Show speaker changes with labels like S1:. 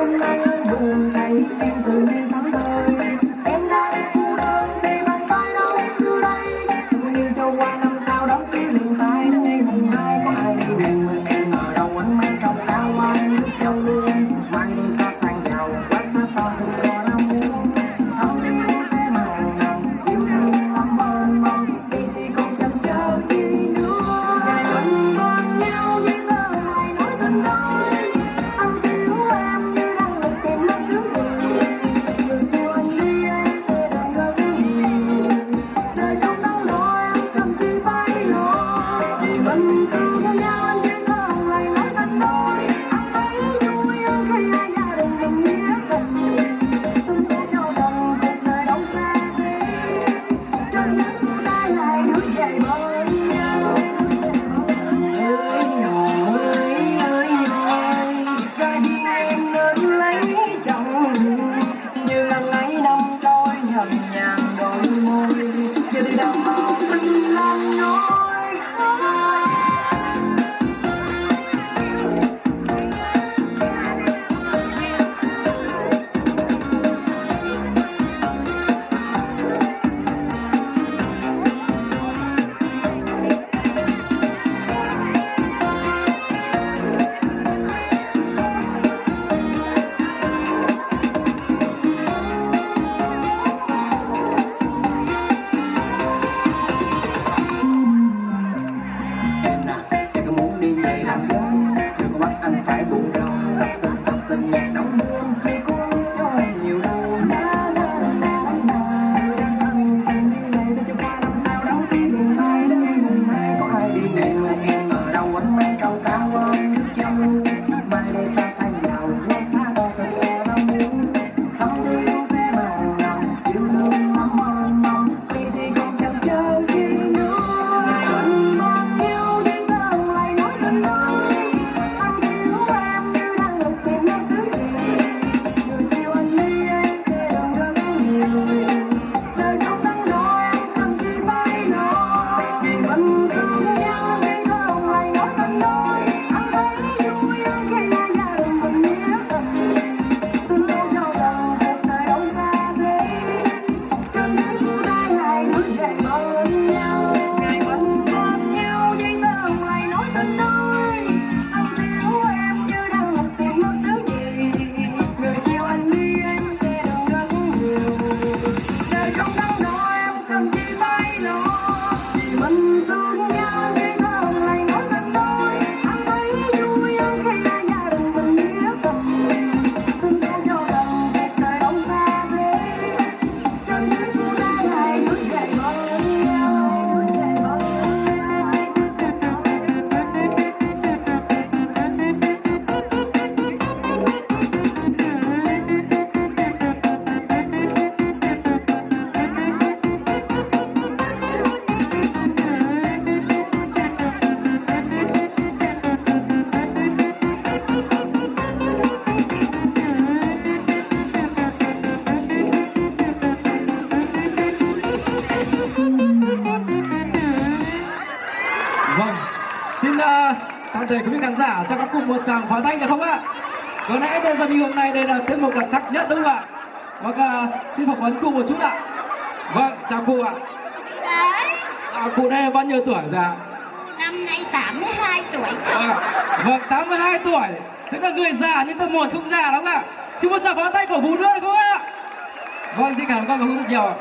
S1: hôm nay ơi buồn ngày em tự nhiên thắm thơi. Em đang cô đơn thì bàn tay đâu đưa đây, cũng như cho qua năm sau đón kỷ niệm tay đến ngày mùng hai có ai đi đèn mà em ở đâu ánh mắt trong cao anh nước châu luôn mai đi ta sang giàu quá xa to từng có đau muốn thấu yêu sẽ màu nồng yêu thương lắm mênh mông thì còn chần chờ gì nữa ngày mình bên nhau như thơ lại nói tình đôi anh yêu em như đang lục tìm mất thứ gì người yêu anh đi em sẽ đừng rất nhiều đời không đau nỗi em cần chi phải lo vì mình thương nhau anh như thơ lại nói tình đôi anh thấy vui hơn khi ai gia đình mình nghĩa tình tình của nhau gần cuộc đời đâu xa đi cho những phút ai lại bước về bên nhau ơi ơi ơi ơi ra đi em nên lấy chồng như lần ấy năm đôi nhầm nhàng đôi môi giờ đi đâu mà mình làm nói em có muốn đi về làm gớm đừng có bắt anh phải buồn rầu sắp sinh nhạc nóng buồn khi cũng cho em nhiều đâu na na na na na đang thân tình đi này tôi cho qua năm sau đóng kỷ niệm tay đến ngày mùng hai có ai đi đèn mà em ở đâu ánh mắt trâu cao ôm nước châu mai đây ta sang giàu quá xa to thật là đau muốn không yêu sẽ màu nồng yêu thương lắm mênh mông thì còn chần chờ chi nữa ngày mình bên nhau đi thơ lại nói tình đôi anh yêu em như đang lục tìm mất thứ gì người yêu anh đi em sẽ đừng rất nhiều đời không đắn đo em cần chi phải lo vì mình thương nhau đi thơ lại nói tình đôi anh thấy vui hơn khi ai gia đình mình nghĩa tình tình yêu cho gần cuộc đời đâu xa thế cho những phút ai lại bước về bên nhau ngày mình bên nhau đi thơ lại nói tình đôi anh yêu em như đang lục tìm mất thứ gì người yêu anh đi em sẽ đừng rất nhiều đời không đắn đo em cần chi phải lo vì mình thương nhau đi thơ lại nói tình đôi anh thấy vui hơn khi ai gia đình mình nghĩa tình tình yêu cho gần cuộc đời đâu xa thế cho những phút ai lại bước về bên nhau bước về bên nhau.
S2: Vâng, xin toàn thể quý vị khán giả cho các cùng một tràng pháo tay được không ạ? Có lẽ bây giờ như hôm nay đây là tiết mục đặc sắc nhất đúng không ạ? Vâng, xin phỏng vấn cụ một chút ạ. Vâng, chào cụ ạ. Cụ đây bao nhiêu tuổi rồi ạ?
S3: Năm nay 82 tuổi.
S2: Vâng, 82 tuổi. Thế là người già nhưng tâm hồn không già lắm ạ. Xin một tràng pháo tay cổ vũ nữa được không ạ? Vâng, xin cảm ơn con rất nhiều.